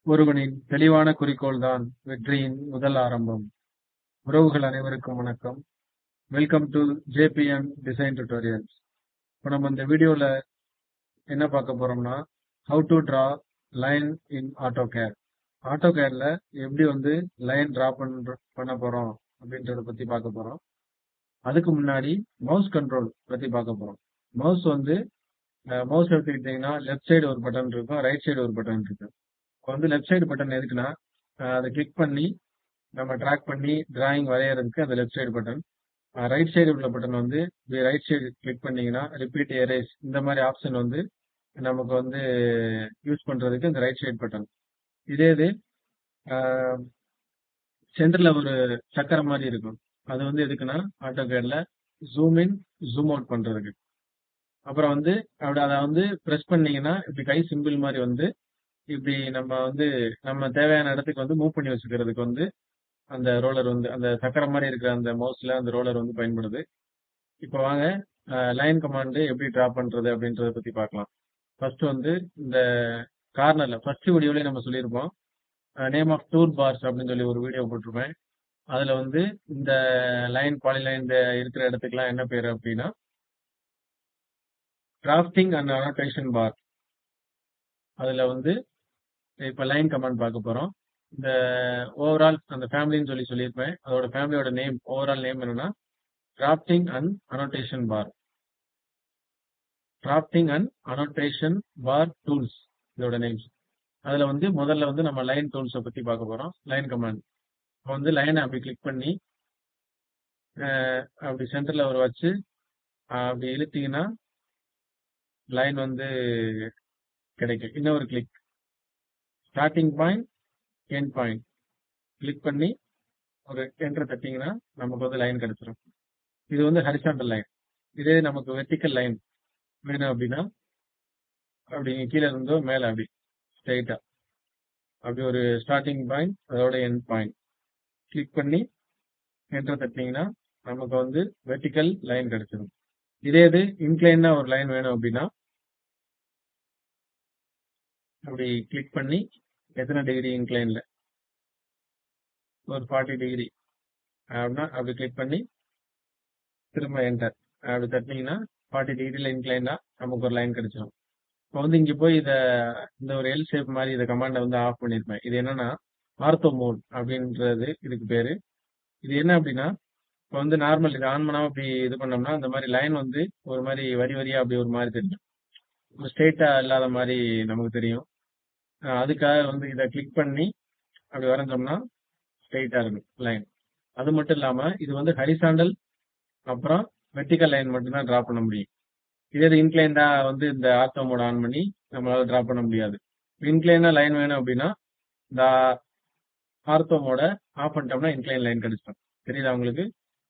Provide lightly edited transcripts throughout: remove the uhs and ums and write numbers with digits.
ஒருவனின் தெளிவான குறிக்கோள்தான் வெற்றியின் முதல் ஆரம்பம். உறவுகள் அனைவருக்கும் வணக்கம். Welcome to JPM design tutorials. இப்போ நம்ம இந்த வீடியோல என்ன பார்க்க போறோம்னா, how to draw line in AutoCAD. ஆட்டோகேட்ல எப்படி லைன் டிரா பண்ண போறோம் அப்படின்றத பத்தி பார்க்க போறோம். அதுக்கு முன்னாடி மவுஸ் கண்ட்ரோல் பத்தி பார்க்க போறோம். மவுஸ் எடுத்துக்கிட்டீங்கன்னா லெஃப்ட் சைடு ஒரு பட்டன் இருக்கும், ரைட் சைடு ஒரு பட்டன் இருக்கு. லெஃப்ட் சைடு பட்டன் எதுக்குன்னா, அதை கிளிக் பண்ணி நம்ம ட்ராக் பண்ணி டிராயிங் வரையறதுக்கு அந்த left side button. Right side உள்ள பட்டன் ரைட் சைடு கிளிக் பண்ணீங்கன்னா ரிப்பீட் எரேஸ் இந்த மாதிரி ஆப்ஷன் நமக்கு யூஸ் பண்றதுக்கு இந்த ரைட் சைடு பட்டன். இதே இது சென்டர்ல ஒரு சக்கரம் மாதிரி இருக்கும், அது எதுக்குன்னா ஆட்டோகேட்ல ஜூம் இன் ஜூம் அவுட் பண்றதுக்கு. அப்புறம் அப்படி அதை பிரஸ் பண்ணீங்கன்னா இப்படி கை சிம்பிள் மாதிரி இப்படி நம்ம தேவையான இடத்துக்கு மூவ் பண்ணி வச்சுக்கிறதுக்கு அந்த ரோலர் அந்த சக்கரம் மாதிரி இருக்கிற அந்த மவுஸ்ல அந்த ரோலர் பயன்படுது. இப்போ வாங்க லைன் கமாண்ட் எப்படி டிரா பண்றது அப்படின்றத பத்தி பார்க்கலாம். ஃபர்ஸ்ட் இந்த கார்னர்ல ஃபர்ஸ்ட் வீடியோலயே நம்ம சொல்லியிருப்போம், நேம் ஆஃப் டூல் பார்ஸ் அப்படின்னு சொல்லி ஒரு வீடியோ போட்டிருப்பேன். அதுல இந்த லைன் பாலிலைன் இருக்கிற இடத்துக்குலாம் என்ன பேரு அப்படின்னா டிராஃப்டிங் அண்ட் அனோட்டேஷன் பார். அதுல இப்ப லைன் கமாண்ட் பார்க்க போறோம். இந்த ஓவரால் அந்த ஃபேமிலின்னு சொல்லியிருப்பேன். அதோட ஃபேமிலியோட நேம் ஓவரால் நேம் என்னன்னா drafting and annotation bar. Drafting and annotation bar tools இதோட நேம்ஸ். அதுல முதல்ல நம்ம லைன் டூல்ஸை பத்தி பார்க்க போறோம். லைன் கமாண்ட் லைனை அப்படி கிளிக் பண்ணி அப்படி சென்டர்ல ஒரு வச்சு அப்படி இழுத்தீங்கன்னா லைன் கிடைக்கும். இன்னொரு click, starting point end point click பண்ணி ஒரு என்டர் தட்டிங்கன்னா நமக்கு லைன் கிடைச்சிடும். இது ஹரிசாண்டல் லைன். இதே நமக்கு வெர்டிக்கல் லைன் வேணும் அப்படின்னா அப்படி கீழே இருந்தோ மேல அப்படி ஸ்ட்ரைட்டா அப்படி ஒரு ஸ்டார்டிங் பாயிண்ட் அதோட எண்ட் பாயிண்ட் கிளிக் பண்ணி என்டர் தட்டிங்கன்னா நமக்கு வெர்டிக்கல் லைன் கிடைச்சிடும். இதே இது இன்க்ளைனா ஒரு லைன் வேணும் அப்படின்னா அப்படி கிளிக் பண்ணி எத்தனை டிகிரி இன்க்ளைன்ல ஒரு 40 டிகிரி அப்படின்னா அப்படி கிளிக் பண்ணி திரும்ப என்டர் அப்படி தட்டினீங்கன்னா 40 டிகிரில இன்க்ளைனா நமக்கு ஒரு லைன் கிடைச்சிடும். இப்போ இங்க போய் இந்த ஒரு எல் ஷேப் மாதிரி இந்த கமாண்டை ஆஃப் பண்ணிருப்பேன். இது என்னன்னா ஆர்த்தோ மோட் அப்படின்றது இதுக்கு பேரு. இது என்ன அப்படின்னா இப்போ நார்மல் இது ஆன் பண்ணாம அப்படி இது பண்ணோம்னா அந்த மாதிரி லைன் ஒரு மாதிரி வரி வரியா அப்படி ஒரு மாதிரி தெரியும், ஸ்ட்ரெயிட்டா இல்லாத மாதிரி நமக்கு தெரியும். அதுக்காக இதை கிளிக் பண்ணி அப்படி வரைஞ்சோம்னா ஸ்ட்ரெயிட்டா இருக்கும் லைன். அது மட்டும் இல்லாம இது ஹரிசாண்டல் அப்புறம் வெர்டிக்கல் லைன் மட்டும்தான் டிரா பண்ண முடியும். இதே இன்க்ளைண்டா இந்த ஆர்த்தோ மோட் ஆன் பண்ணி நம்மளால டிரா பண்ண முடியாது. இன்க்ளைனா லைன் வேணும் அப்படின்னா இந்த ஆர்த்தோ மோட ஆஃப் பண்ணிட்டோம்னா இன்க்ளைன் லைன் கிடைச்சிடும். தெரியுதா உங்களுக்கு?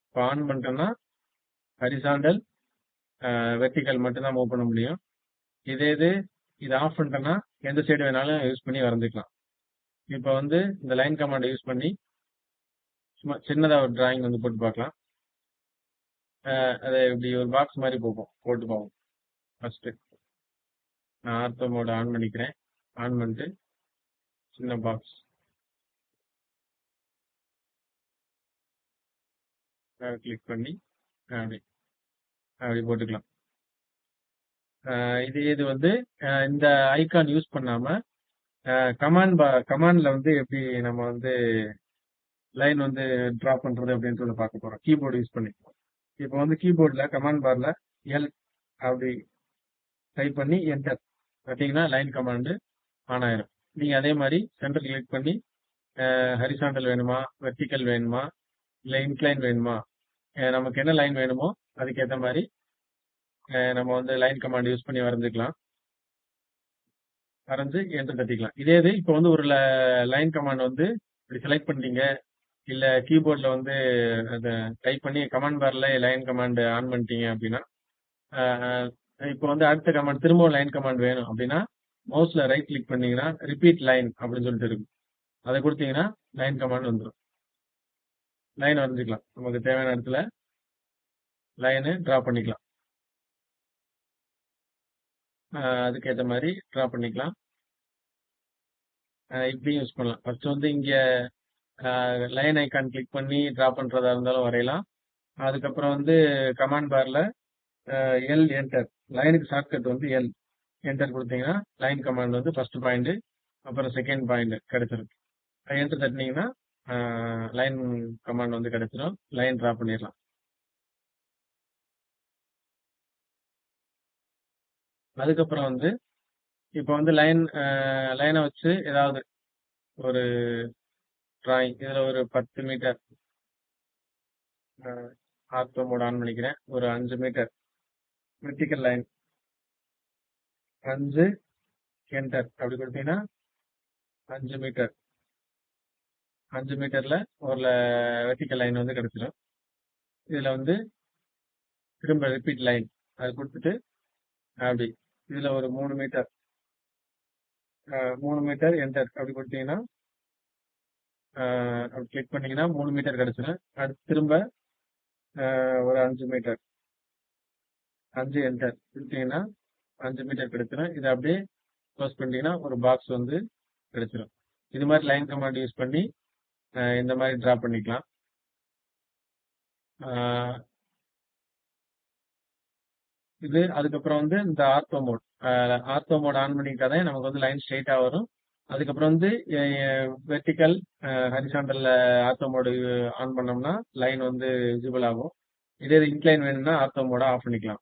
இப்போ ஆன் பண்ணிட்டோம்னா ஹரிசாண்டல் வெர்டிக்கல் மட்டும்தான் மூவ் பண்ண முடியும். இதே இது ஆஃப் பண்ணிட்டோம்னா எந்த சைடு வேணாலும் யூஸ் பண்ணி வரைஞ்சிக்கலாம். இப்போ இந்த லைன் கமாண்டை யூஸ் பண்ணி சும்மா சின்னதா ஒரு டிராயிங் போட்டு பார்க்கலாம். அதை இப்படி ஒரு பாக்ஸ் மாதிரி போட்டு போவோம். ஃபர்ஸ்ட் நான் ஆர்த்தோ மோட ஆன் பண்ணிக்கிறேன். ஆன் பண்ணிட்டு சின்ன பாக்ஸ் கிளிக் பண்ணி அப்படி போட்டுக்கலாம். இது இந்த ஐகான் யூஸ் பண்ணாம கமாண்ட்ல எப்படி நம்ம லைன் டிரா பண்றது அப்படின்றத பார்க்க போறோம். கீபோர்டு யூஸ் பண்ணி இப்போ கீபோர்ட்ல கமாண்ட் பார்ல எல் அப்படி டைப் பண்ணி என்டர் பார்த்தீங்கன்னா லைன் கமாண்டு ஆன் ஆயிரும். நீங்க அதே மாதிரி சென்டர் கிளிக் பண்ணி ஹரிசாண்டல் வேணுமா, வெர்டிக்கல் வேணுமா, இல்ல இன்க்ளைன் வேணுமா, நமக்கு என்ன லைன் வேணுமோ அதுக்கேற்ற மாதிரி நம்ம லைன் கமாண்ட் யூஸ் பண்ணி வரைஞ்சிக்கலாம். வரைஞ்சு என்டர் தட்டிக்கலாம். இதே இது இப்போ ஒரு லைன் கமாண்ட் இப்படி செலக்ட் பண்ணிட்டீங்க, இல்ல கீபோர்ட்ல அதை டைப் பண்ணி கமாண்ட் பார்ல லைன் கமாண்ட் ஆன் பண்ணிட்டீங்க அப்படின்னா இப்போ அடுத்த கமாண்ட் திரும்ப லைன் கமாண்ட் வேணும் அப்படின்னா மவுஸ்ல ரைட் கிளிக் பண்ணீங்கன்னா ரிப்பீட் லைன் அப்படின்னு சொல்லிட்டு இருக்கும், அதை கொடுத்தீங்கன்னா லைன் கமாண்ட் வந்துடும். லைன் வரைஞ்சிக்கலாம், நமக்கு தேவையான இடத்துல லைனு டிரா பண்ணிக்கலாம். அதுக்கேற்ற மாதிரி டிரா பண்ணிக்கலாம். இப்படியும் யூஸ் பண்ணலாம். ஃபர்ஸ்ட் வந்து இங்க லைன் ஐகான் கிளிக் பண்ணி டிரா பண்றதா இருந்தாலும் வரையலாம். அதுக்கப்புறம் வந்து கமாண்ட் பார்ல எல் என்டர், லைனுக்கு ஷார்ட்கட் வந்து எல் என்டர் கொடுத்தீங்கன்னா லைன் கமாண்ட் வந்து ஃபர்ஸ்ட் பாயிண்ட் அப்புறம் செகண்ட் பாயிண்ட் கிடைச்சிரும். என்டர் தட்டினீங்கன்னா லைன் கமாண்ட் வந்து கிடைச்சிரும். லைன் டிரா பண்ணிடலாம். அதுக்கப்புறம் வந்து இப்போ வந்து லைனை வச்சு ஏதாவது ஒரு டிராயிங் இதுல ஒரு 10 மீட்டர் ஆர்த்தோ மோட் ஆன் பண்ணிக்கிறேன். ஒரு 5 மீட்டர் வெர்டிக்கல் லைன் 5 என்டர் அப்படி கொடுத்தீங்கன்னா 5 மீட்டர் 5 மீட்டர்ல ஒரு வெர்டிக்கல் லைன் வந்து கிடைச்சிடும். இதுல வந்து திரும்ப ரிப்பீட் லைன் அது கொடுத்துட்டு அப்படி இதுல ஒரு 3 மீட்டர் 3 மீட்டர் என்டர் அப்படி கொடுத்தீங்கன்னா அப்படி கிளிக் பண்ணீங்கன்னா 3 மீட்டர் கிடைச்சிடும். அடுத்து திரும்ப ஒரு 5 மீட்டர் 5 என்டர் கொடுத்தீங்கன்னா 5 மீட்டர் கிடைச்சிடும். இதை அப்படியே க்ளோஸ் பண்ணிட்டீங்கன்னா ஒரு பாக்ஸ் வந்து கிடைச்சிடும். இது மாதிரி லைன் கமாண்ட் யூஸ் பண்ணி இந்த மாதிரி டிரா பண்ணிக்கலாம். ஆஹ் இது அதுக்கப்புறம் வந்து இந்த ஆர்த்தோ மோட் ஆன் பண்ணிக்கிட்டாதான் நமக்கு வந்து லைன் ஸ்ட்ரெயிட்டா வரும். அதுக்கப்புறம் வந்து வெர்டிக்கல் ஹரிசாண்டல்ல ஆர்த்தோ மோடு ஆன் பண்ணோம்னா லைன் வந்து விசிபிள் ஆகும். இதே இன்க்ளைன் வேணும்னா ஆர்த்தோ மோட ஆஃப் பண்ணிக்கலாம்.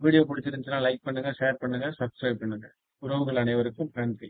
வீடியோ பிடிச்சிருந்துச்சுன்னா லைக் பண்ணுங்க, ஷேர் பண்ணுங்க, சப்ஸ்கிரைப் பண்ணுங்க. உறவுகள் அனைவருக்கும் நன்றி.